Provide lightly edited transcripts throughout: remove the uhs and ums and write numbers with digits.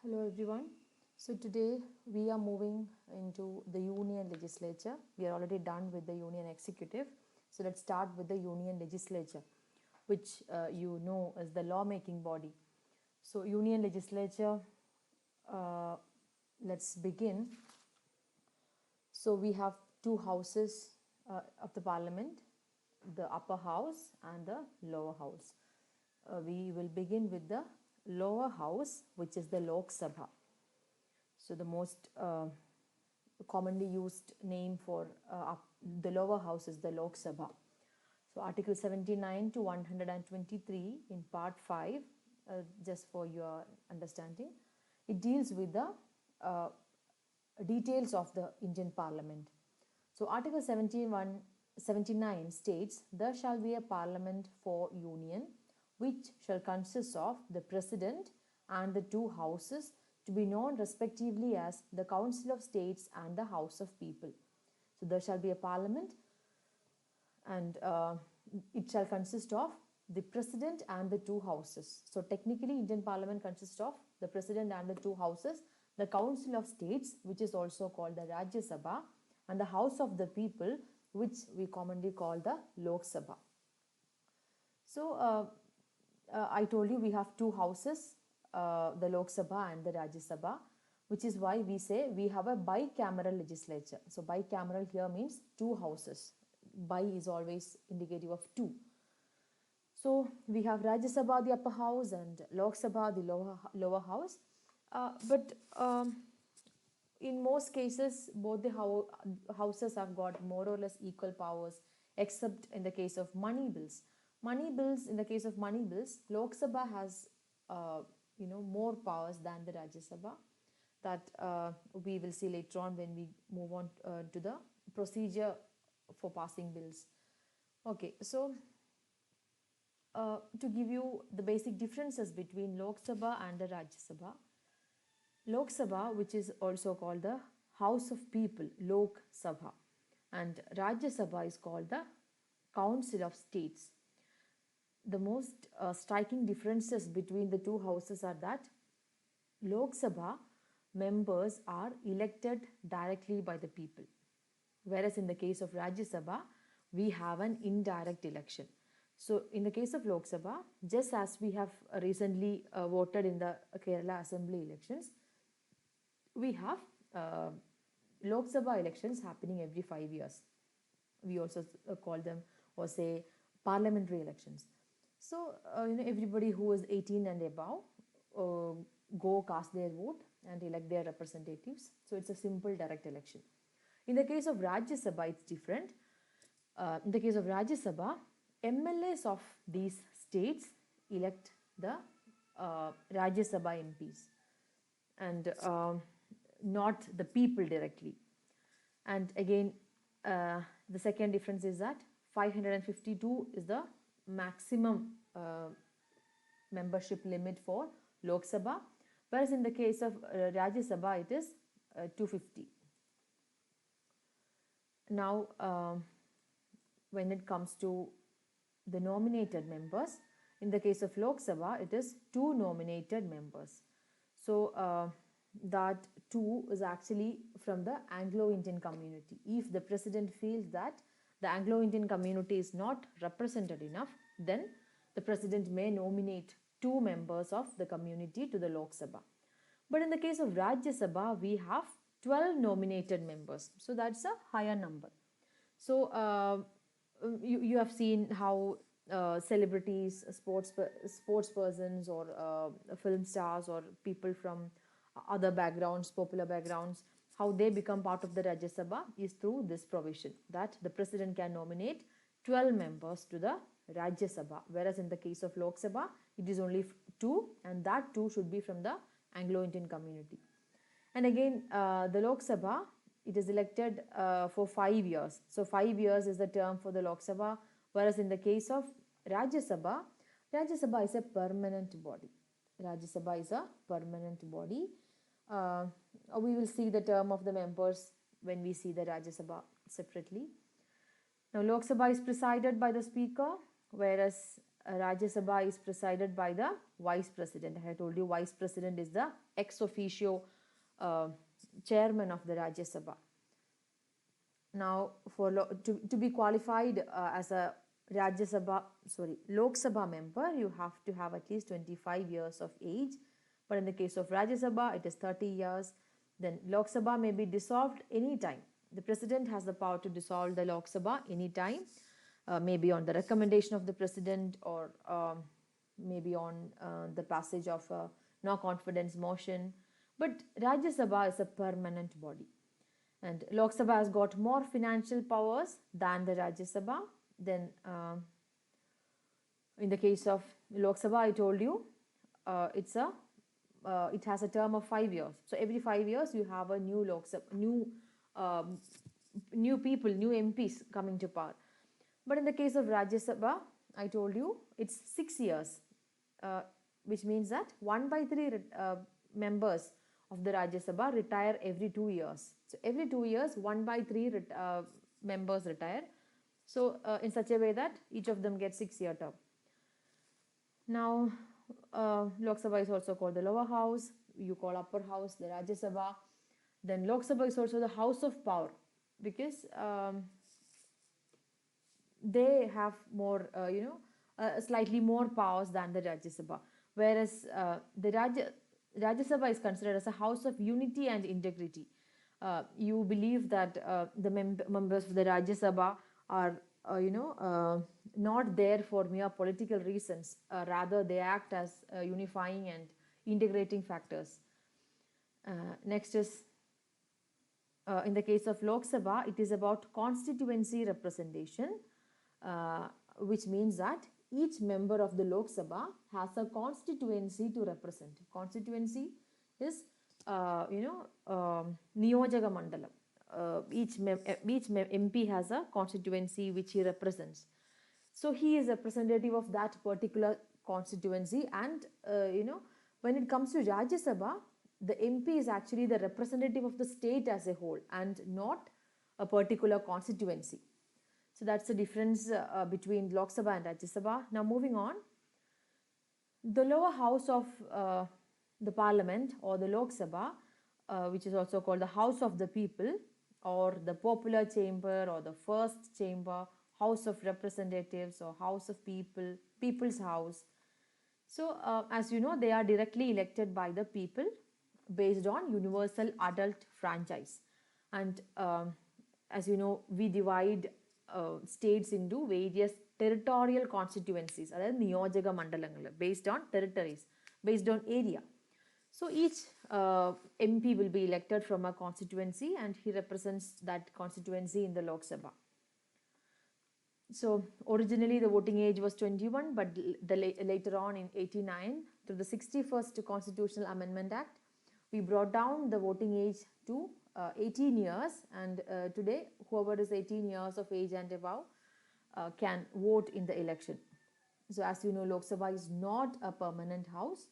Hello everyone. So today we are moving into the union legislature. We are already done with the union executive. So let's start with the union legislature, which you know is the lawmaking body. So union legislature, uh, let's begin. So we have two houses of the parliament, the upper house and the lower house. We will begin with the lower house, which is the Lok Sabha. So the most commonly used name for the lower house is the Lok Sabha. So Article 79 to 123 in Part 5, just for your understanding, it deals with the uh, details of the Indian Parliament. So Article 79 states, there shall be a Parliament for Union, which shall consist of the President and the two Houses, to be known respectively as the Council of States and the House of People. So there shall be a Parliament, and it shall consist of the President and the two Houses. So technically Indian Parliament consists of the President and the two Houses, the Council of States, which is also called the Rajya Sabha, and the House of the People, which we commonly call the Lok Sabha. So I told you we have two houses, the Lok Sabha and the Rajya Sabha, which is why we say we have a bicameral legislature. So bicameral here means two houses. Bi is always indicative of two. So we have Rajya Sabha, the upper house, and Lok Sabha, the lower house. But in most cases, both the houses have got more or less equal powers, except in the case of money bills. Money bills, in the case of money bills, Lok Sabha has more powers than the Rajya Sabha. That we will see later on when we move on to the procedure for passing bills. Okay, so to give you the basic differences between Lok Sabha and the Rajya Sabha, Lok Sabha, which is also called the House of People, Lok Sabha, and Rajya Sabha is called the Council of States. The most striking differences between the two houses are that Lok Sabha members are elected directly by the people, whereas in the case of Rajya Sabha, we have an indirect election. So in the case of Lok Sabha, just as we have recently voted in the Kerala Assembly elections, we have Lok Sabha elections happening every 5 years. We also call them or say parliamentary elections. So everybody who is 18 and above uh, go cast their vote and elect their representatives. So it's a simple direct election. In the case of Rajya Sabha, it's different. In the case of Rajya Sabha, MLAs of these states elect the Rajya Sabha MPs, and not the people directly. And again, the second difference is that 552 is the maximum membership limit for Lok Sabha, whereas in the case of Rajya Sabha it is 250. Now, when it comes to the nominated members, in the case of Lok Sabha, it is two nominated members. So that two is actually from the Anglo-Indian community. If the president feels that the Anglo-Indian community is not represented enough, then the president may nominate two members of the community to the Lok Sabha. But in the case of Rajya Sabha, we have 12 nominated members. So that's a higher number. So you have seen how celebrities, sports persons, or film stars, or people from other backgrounds, popular backgrounds, how they become part of the Rajya Sabha is through this provision that the president can nominate 12 members to the Rajya Sabha, whereas in the case of Lok Sabha, it is only two, and that two should be from the Anglo-Indian community. And again, the Lok Sabha, it is elected for 5 years. So 5 years is the term for the Lok Sabha, whereas in the case of Rajya Sabha is a permanent body. Rajya Sabha is a permanent body. We will see the term of the members when we see the Rajya Sabha separately. Now, Lok Sabha is presided by the Speaker, whereas Rajya Sabha is presided by the Vice President. I told you Vice President is the ex officio chairman of the Rajya Sabha. Now, to be qualified as a Lok Sabha member, you have to have at least 25 years of age. But in the case of Rajya Sabha, it is 30 years. Then Lok Sabha may be dissolved anytime. The President has the power to dissolve the Lok Sabha anytime, maybe on the recommendation of the President, or maybe on the passage of a no confidence motion. But Rajya Sabha is a permanent body. And Lok Sabha has got more financial powers than the Rajya Sabha. Then in the case of Lok Sabha, I told you it has a term of 5 years. So every 5 years you have a new Lok Sabha, new people, new MPs coming to power. But in the case of Rajya Sabha, I told you it's 6 years, which means that 1/3 members of the Rajya Sabha retire every 2 years. So every 2 years, 1/3 members retire. So in such a way that each of them gets 6-year term. Now, Lok Sabha is also called the lower house. You call upper house the Rajya Sabha. Then Lok Sabha is also the house of power, because they have more, slightly more powers than the Rajya Sabha. Whereas the Rajya Sabha is considered as a house of unity and integrity. You believe that the members of the Rajya Sabha are, not there for mere political reasons. Rather, they act as unifying and integrating factors. Next is, in the case of Lok Sabha, it is about constituency representation, which means that each member of the Lok Sabha has a constituency to represent. Constituency is, Niyojaga Mandalam. Each MP has a constituency which he represents. So he is representative of that particular constituency, and when it comes to Rajya Sabha, the MP is actually the representative of the state as a whole and not a particular constituency. So that's the difference between Lok Sabha and Rajya Sabha. Now moving on, the lower house of the parliament, or the Lok Sabha, which is also called the House of the People, or the Popular Chamber, or the First Chamber, House of Representatives, or House of People, People's House. So as you know, they are directly elected by the people based on universal adult franchise. And as you know, we divide states into various territorial constituencies, that is Niyojaga Mandalangal, based on territories, based on area. So each MP will be elected from a constituency, and he represents that constituency in the Lok Sabha. So originally the voting age was 21, but later on in 89, through the 61st Constitutional Amendment Act, we brought down the voting age to 18 years, and today whoever is 18 years of age and above can vote in the election. So as you know, Lok Sabha is not a permanent house.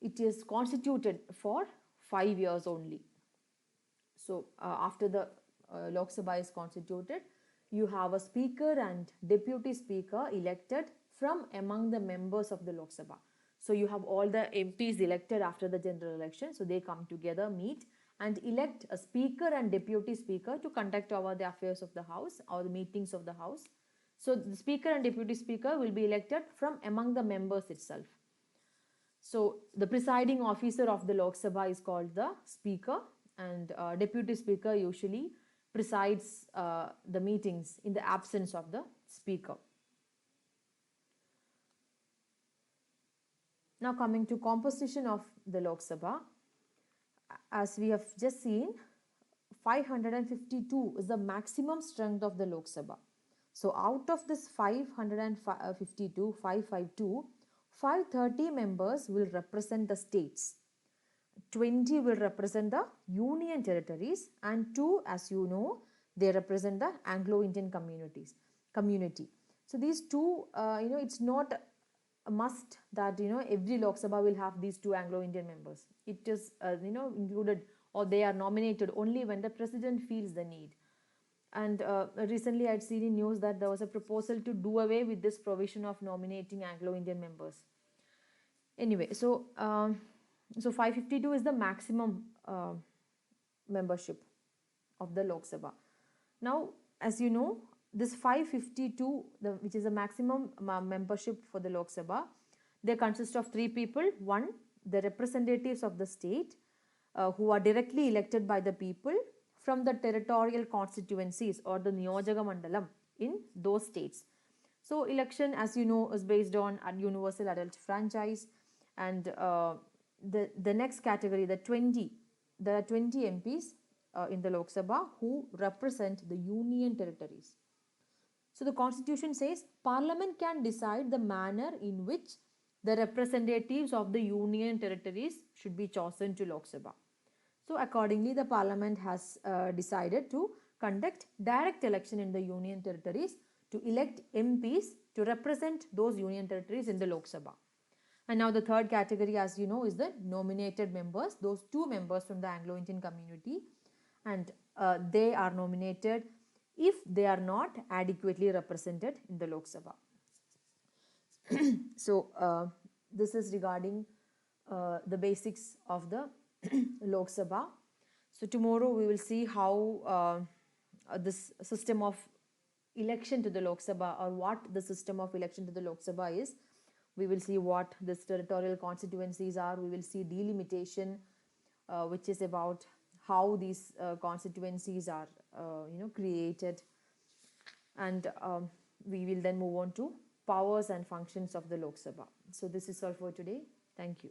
It is constituted for 5 years only. So after the Lok Sabha is constituted, you have a speaker and deputy speaker elected from among the members of the Lok Sabha. So you have all the MPs elected after the general election. So they come together, meet, and elect a speaker and deputy speaker to conduct over the affairs of the house or the meetings of the house. So the speaker and deputy speaker will be elected from among the members itself. So the presiding officer of the Lok Sabha is called the speaker, and deputy speaker usually presides the meetings in the absence of the speaker. Now coming to composition of the Lok Sabha, as we have just seen, 552 is the maximum strength of the Lok Sabha. So out of this 552, 530 members will represent the states, 20 will represent the union territories, and 2, as you know, they represent the Anglo-Indian community. So these two, it's not a must that every Lok Sabha will have these 2 Anglo-Indian members. It is included, or they are nominated only when the president feels the need. And recently I'd seen in news that there was a proposal to do away with this provision of nominating Anglo-Indian members. Anyway, so 552 is the maximum membership of the Lok Sabha. Now, as you know, this 552, which is the maximum membership for the Lok Sabha, they consist of three people. One, the representatives of the state who are directly elected by the people from the territorial constituencies or the Niyojaga Mandalam in those states. So election, as you know, is based on a universal adult franchise, and the next category, there are 20 MPs in the Lok Sabha who represent the union territories. So the constitution says Parliament can decide the manner in which the representatives of the union territories should be chosen to Lok Sabha. So accordingly, the Parliament has decided to conduct direct election in the union territories to elect MPs to represent those union territories in the Lok Sabha. And now the third category, as you know, is the nominated members, those two members from the Anglo-Indian community, and they are nominated if they are not adequately represented in the Lok Sabha. So this is regarding the basics of the Lok Sabha. So tomorrow we will see how this system of election to the Lok Sabha, or what the system of election to the Lok Sabha is. We will see what these territorial constituencies are. We will see delimitation, which is about how these constituencies are created, and we will then move on to powers and functions of the Lok Sabha. So this is all for today. Thank you.